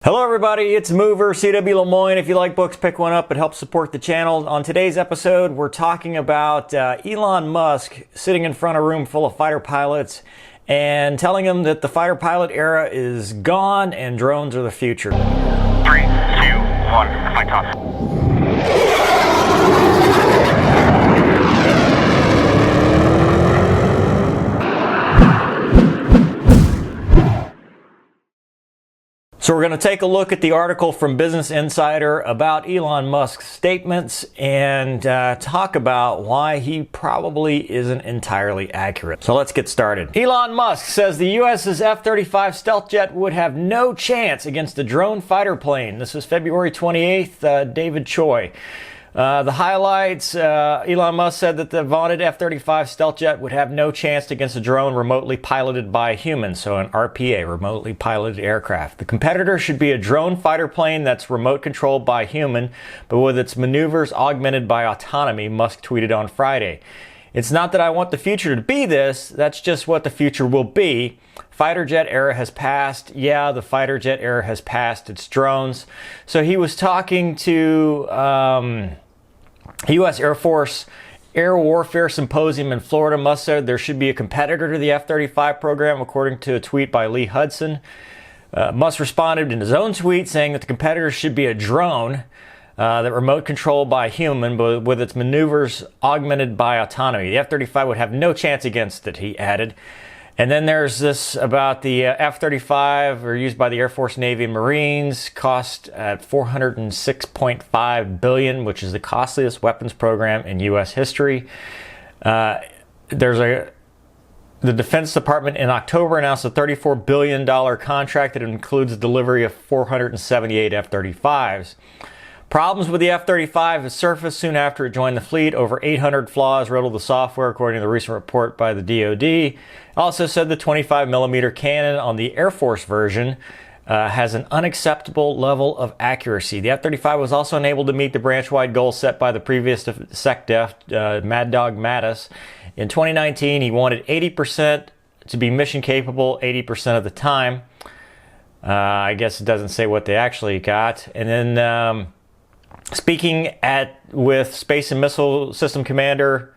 Hello everybody, it's Mover, CW Lemoine. If you like books, pick one up. It helps support the channel. On today's episode, we're talking about Elon Musk sitting in front of a room full of fighter pilots and telling them that the fighter pilot era is gone and drones are the future. 3, 2, 1, fight off. So we're going to take a look at the article from Business Insider about Elon Musk's statements and talk about why he probably isn't entirely accurate. So let's get started. Elon Musk says the U.S.'s F-35 stealth jet would have no chance against a drone fighter plane. This is February 28th, David Choi. The highlights, Elon Musk said that the vaunted F-35 stealth jet would have no chance against a drone remotely piloted by humans, so an RPA, remotely piloted aircraft. The competitor should be a drone fighter plane that's remote controlled by human, but with its maneuvers augmented by autonomy, Musk tweeted on Friday. It's not that I want the future to be this, that's just what the future will be. Fighter jet era has passed. Yeah, the fighter jet era has passed. It's drones. So he was talking to U.S. Air Force Air Warfare Symposium in Florida. Musk said there should be a competitor to the F-35 program, according to a tweet by Lee Hudson. Musk responded in his own tweet saying that the competitor should be a drone that remote controlled by a human, but with its maneuvers augmented by autonomy. The F-35 would have no chance against it, he added. And then there's this about the F-35 are used by the Air Force, Navy, and Marines, cost at $406.5 billion, which is the costliest weapons program in U.S. history. The Defense Department in October announced a $34 billion contract that includes the delivery of 478 F-35s. Problems with the F-35 have surfaced soon after it joined the fleet. Over 800 flaws riddled the software, according to the recent report by the DoD. Also said the 25mm cannon on the Air Force version has an unacceptable level of accuracy. The F-35 was also unable to meet the branch-wide goal set by the previous SecDef, Mad Dog Mattis. In 2019, he wanted 80% to be mission capable 80% of the time. I guess it doesn't say what they actually got. And then speaking with Space and Missile System Commander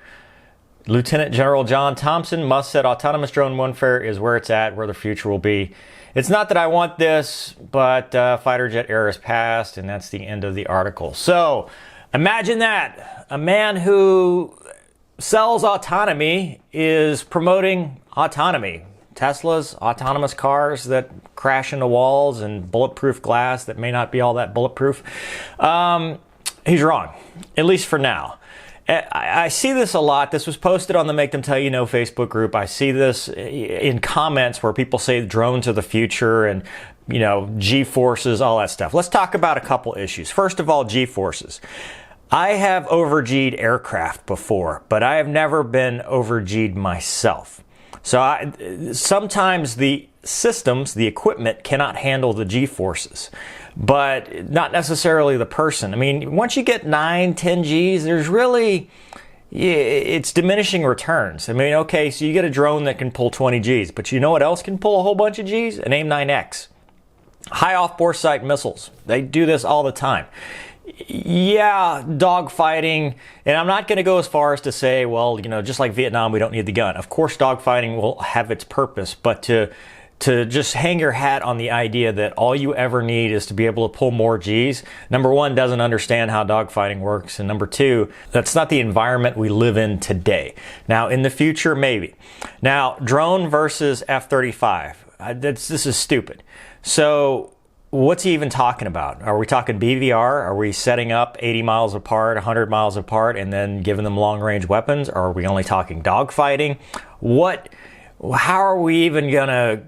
Lieutenant General John Thompson, Musk said autonomous drone warfare is where it's at, where the future will be. It's not that I want this, but fighter jet era is past, and that's the end of the article. So imagine that. A man who sells autonomy is promoting autonomy. Tesla's autonomous cars that crash into walls and bulletproof glass that may not be all that bulletproof. He's wrong, at least for now. I see this a lot. This was posted on the Make Them Tell You No Facebook group. I see this in comments where people say drones are the future and, you know, G-forces, all that stuff. Let's talk about a couple issues. First of all, G-forces. I have over-G'd aircraft before, but I have never been over-G'd myself. So sometimes the systems, the equipment cannot handle the G-forces, but not necessarily the person. I mean, once you get 9, 10 Gs, there's really, it's diminishing returns. I mean, okay, so you get a drone that can pull 20 Gs, but you know what else can pull a whole bunch of Gs? An AIM-9X. High off-bore sight missiles. They do this all the time. Yeah, dogfighting, and I'm not going to go as far as to say, well, you know, just like Vietnam, we don't need the gun. Of course, dogfighting will have its purpose, but to just hang your hat on the idea that all you ever need is to be able to pull more Gs, number one, doesn't understand how dogfighting works, and number two, that's not the environment we live in today. Now, in the future, maybe. Now, drone versus F-35, this is stupid. So what's he even talking about? Are we talking BVR? Are we setting up 80 miles apart, 100 miles apart, and then giving them long-range weapons? Or are we only talking dogfighting? How are we even going to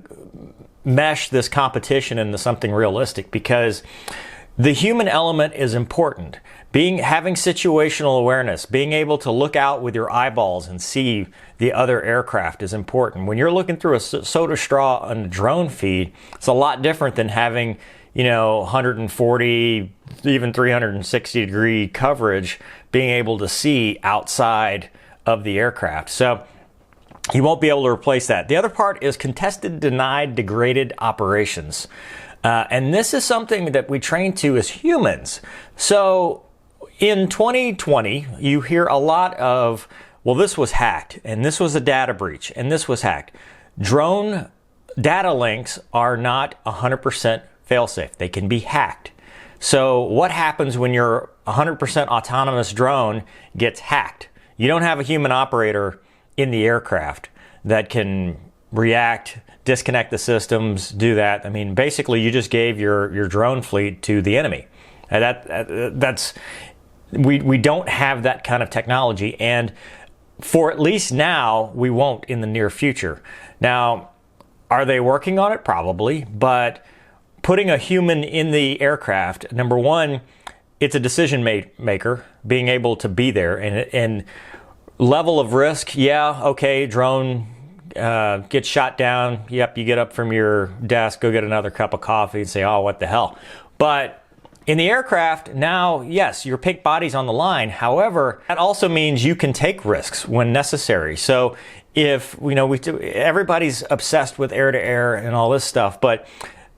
mesh this competition into something realistic? Because the human element is important. Having situational awareness, being able to look out with your eyeballs and see the other aircraft is important. When you're looking through a soda straw on a drone feed, it's a lot different than having, you know, 140, even 360 degree coverage, being able to see outside of the aircraft. So you won't be able to replace that. The other part is contested, denied, degraded operations. And this is something that we train to as humans. So in 2020, you hear a lot of, well, this was hacked, and this was a data breach, and this was hacked. Drone data links are not 100% fail-safe. They can be hacked. So what happens when your 100% autonomous drone gets hacked? You don't have a human operator in the aircraft that can react, disconnect the systems, do that. I mean, basically, you just gave your drone fleet to the enemy. We don't have that kind of technology, and for at least now, we won't in the near future. Now, are they working on it? Probably, but putting a human in the aircraft, number one, it's a decision maker, being able to be there, and level of risk, yeah, okay, drone gets shot down, yep, you get up from your desk, go get another cup of coffee and say, oh, what the hell. But in the aircraft, now, yes, your pink body's on the line. However, that also means you can take risks when necessary. So if, everybody's obsessed with air-to-air and all this stuff, but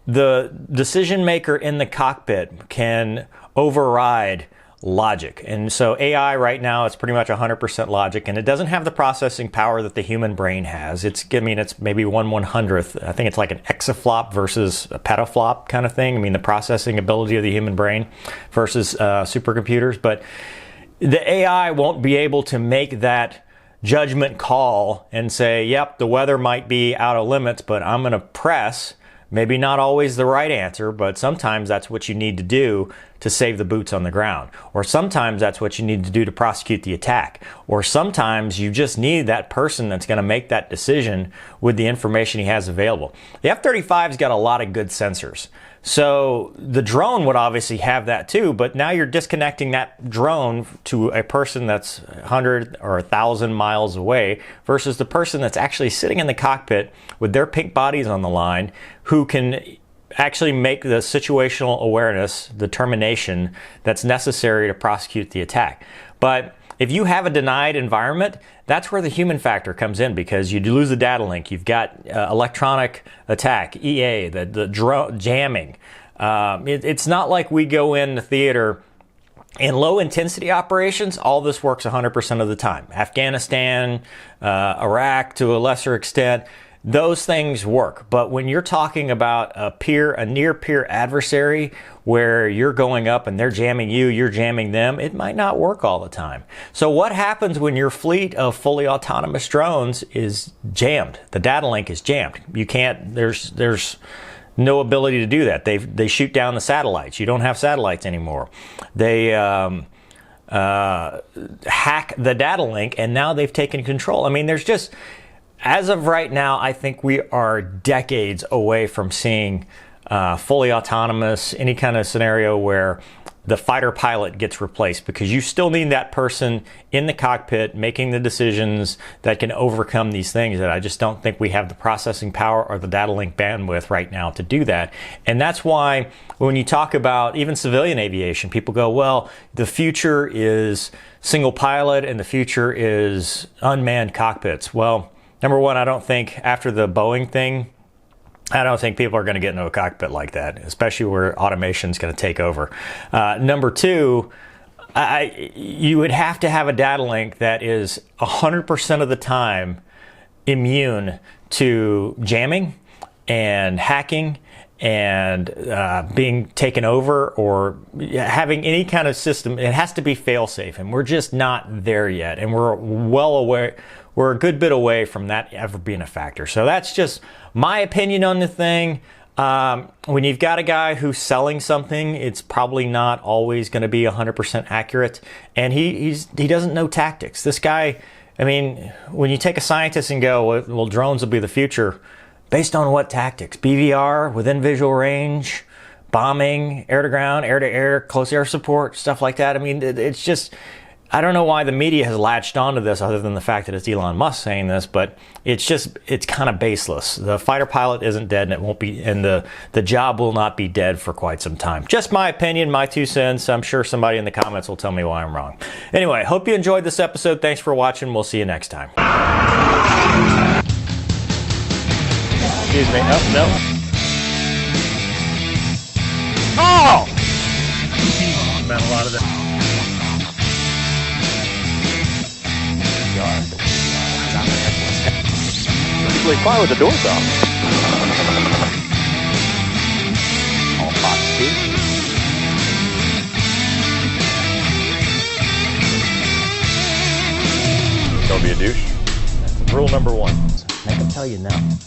the decision maker in the cockpit can override logic. And so AI right now, it's pretty much 100% logic, and it doesn't have the processing power that the human brain has. It's maybe 1/100th. I think it's like an exaflop versus a petaflop kind of thing. I mean, the processing ability of the human brain versus supercomputers. But the AI won't be able to make that judgment call and say, yep, the weather might be out of limits, but I'm going to press. Maybe not always the right answer, but sometimes that's what you need to do to save the boots on the ground. Or sometimes that's what you need to do to prosecute the attack. Or sometimes you just need that person that's going to make that decision with the information he has available. The F-35's got a lot of good sensors. So the drone would obviously have that too, but now you're disconnecting that drone to a person that's 100 or 1,000 miles away versus the person that's actually sitting in the cockpit with their pink bodies on the line who can actually make the situational awareness determination that's necessary to prosecute the attack. But if you have a denied environment, that's where the human factor comes in, because you lose the data link. You've got electronic attack, EA, the drone jamming. It's not like we go in the theater. In low intensity operations, all this works 100% of the time. Afghanistan, Iraq to a lesser extent, those things work. But when you're talking about a near peer adversary where you're going up and they're jamming you, you're jamming them, it might not work all the time. So what happens when your fleet of fully autonomous drones is jammed? The data link is jammed. You can't, there's no ability to do that. They shoot down the satellites. You don't have satellites anymore. They hack the data link, and now they've taken control. I mean, there's just, as of right now, I think we are decades away from seeing fully autonomous, any kind of scenario where the fighter pilot gets replaced, because you still need that person in the cockpit making the decisions that can overcome these things that I just don't think we have the processing power or the data link bandwidth right now to do that. And that's why when you talk about even civilian aviation, people go, well, the future is single pilot and the future is unmanned cockpits. Well, number one, I don't think after the Boeing thing, I don't think people are going to get into a cockpit like that, especially where automation is going to take over. Number two, you would have to have a data link that is 100% of the time immune to jamming and hacking and being taken over or having any kind of system. It has to be fail-safe, and we're just not there yet. And we're well aware. We're a good bit away from that ever being a factor. So that's just my opinion on the thing. When you've got a guy who's selling something, it's probably not always going to be 100% accurate. And he doesn't know tactics. This guy, I mean, when you take a scientist and go, well, drones will be the future, based on what tactics? BVR, within visual range, bombing, air to ground, air to air, close air support, stuff like that. I mean, it's just, I don't know why the media has latched onto this other than the fact that it's Elon Musk saying this, but it's kind of baseless. The fighter pilot isn't dead, and it won't be, and the job will not be dead for quite some time. Just my opinion, my 2 cents. I'm sure somebody in the comments will tell me why I'm wrong. Anyway, hope you enjoyed this episode. Thanks for watching. We'll see you next time. Excuse me. Oh, no. perfectly fine with the doors off. All pots too. Don't be a douche. That's rule number 1. Make them tell you no.